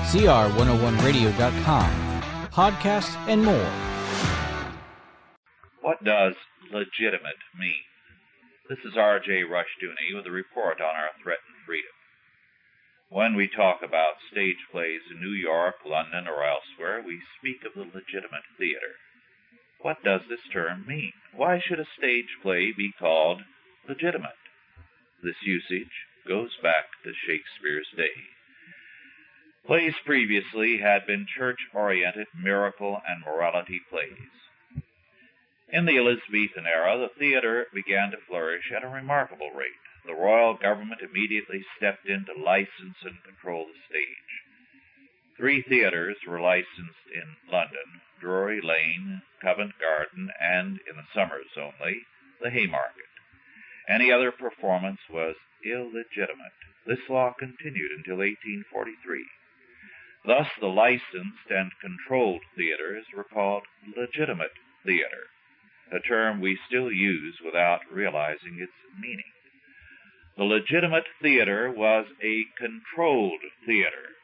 CR101radio.com, podcasts, and more. What does legitimate mean? This is R.J. Rushdoony with a report on our threatened freedom. When we talk about stage plays in New York, London, or elsewhere, we speak of the legitimate theater. What does this term mean? Why should a stage play be called legitimate? This usage goes back to Shakespeare's day. Plays previously had been church-oriented miracle and morality plays. In the Elizabethan era, the theater began to flourish at a remarkable rate. The royal government immediately stepped in to license and control the stage. 3 theaters were licensed in London: Drury Lane, Covent Garden, and, in the summers only, the Haymarket. Any other performance was illegitimate. This law continued until 1843. Thus, the licensed and controlled theaters were called legitimate theater, a term we still use without realizing its meaning. The legitimate theater was a controlled theater.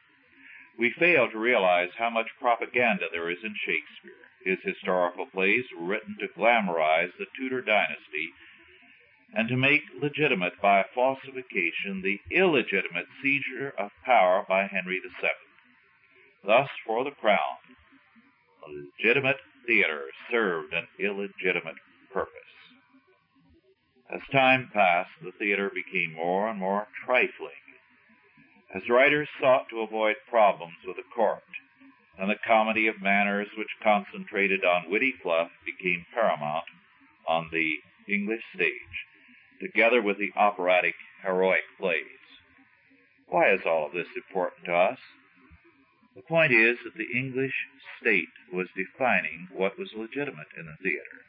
We fail to realize how much propaganda there is in Shakespeare. His historical plays were written to glamorize the Tudor dynasty and to make legitimate by falsification the illegitimate seizure of power by Henry VII. Thus, for the crown, a legitimate theater served an illegitimate purpose. As time passed, the theater became more and more trifling. As writers sought to avoid problems with the court, and the comedy of manners which concentrated on witty fluff became paramount on the English stage, together with the operatic heroic plays. Why is all of this important to us? The point is that the English state was defining what was legitimate in the theater.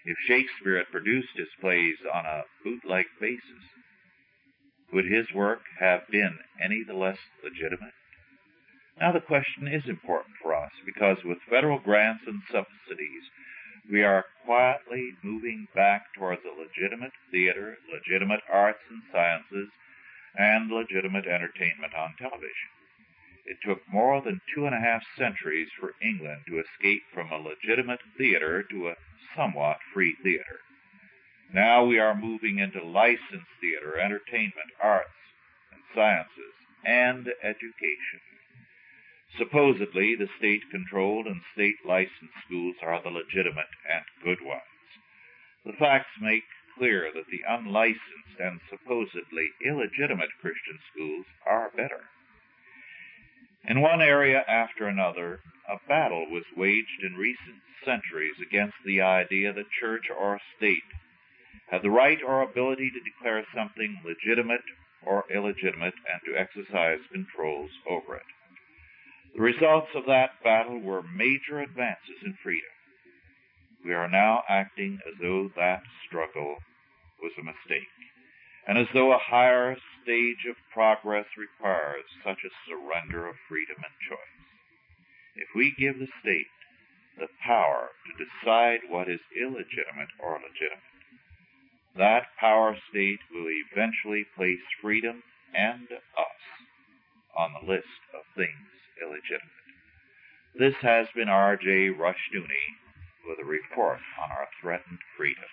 If Shakespeare had produced his plays on a bootleg basis, would his work have been any the less legitimate? Now the question is important for us because with federal grants and subsidies, we are quietly moving back towards a legitimate theater, legitimate arts and sciences, and legitimate entertainment on television. It took more than 2.5 centuries for England to escape from a legitimate theater to a somewhat free theater. Now we are moving into licensed theater, entertainment, arts, and sciences, and education. Supposedly, the state-controlled and state-licensed schools are the legitimate and good ones. The facts make clear that the unlicensed and supposedly illegitimate Christian schools are better. In one area after another, a battle was waged in recent centuries against the idea that church or state had the right or ability to declare something legitimate or illegitimate and to exercise controls over it. The results of that battle were major advances in freedom. We are now acting as though that struggle was a mistake, and as though a higher stage of progress requires such a surrender of freedom and choice. If we give the state the power to decide what is illegitimate or legitimate, that power state will eventually place freedom and us on the list of things illegitimate. This has been R.J. Rushdoony with a report on our threatened freedom.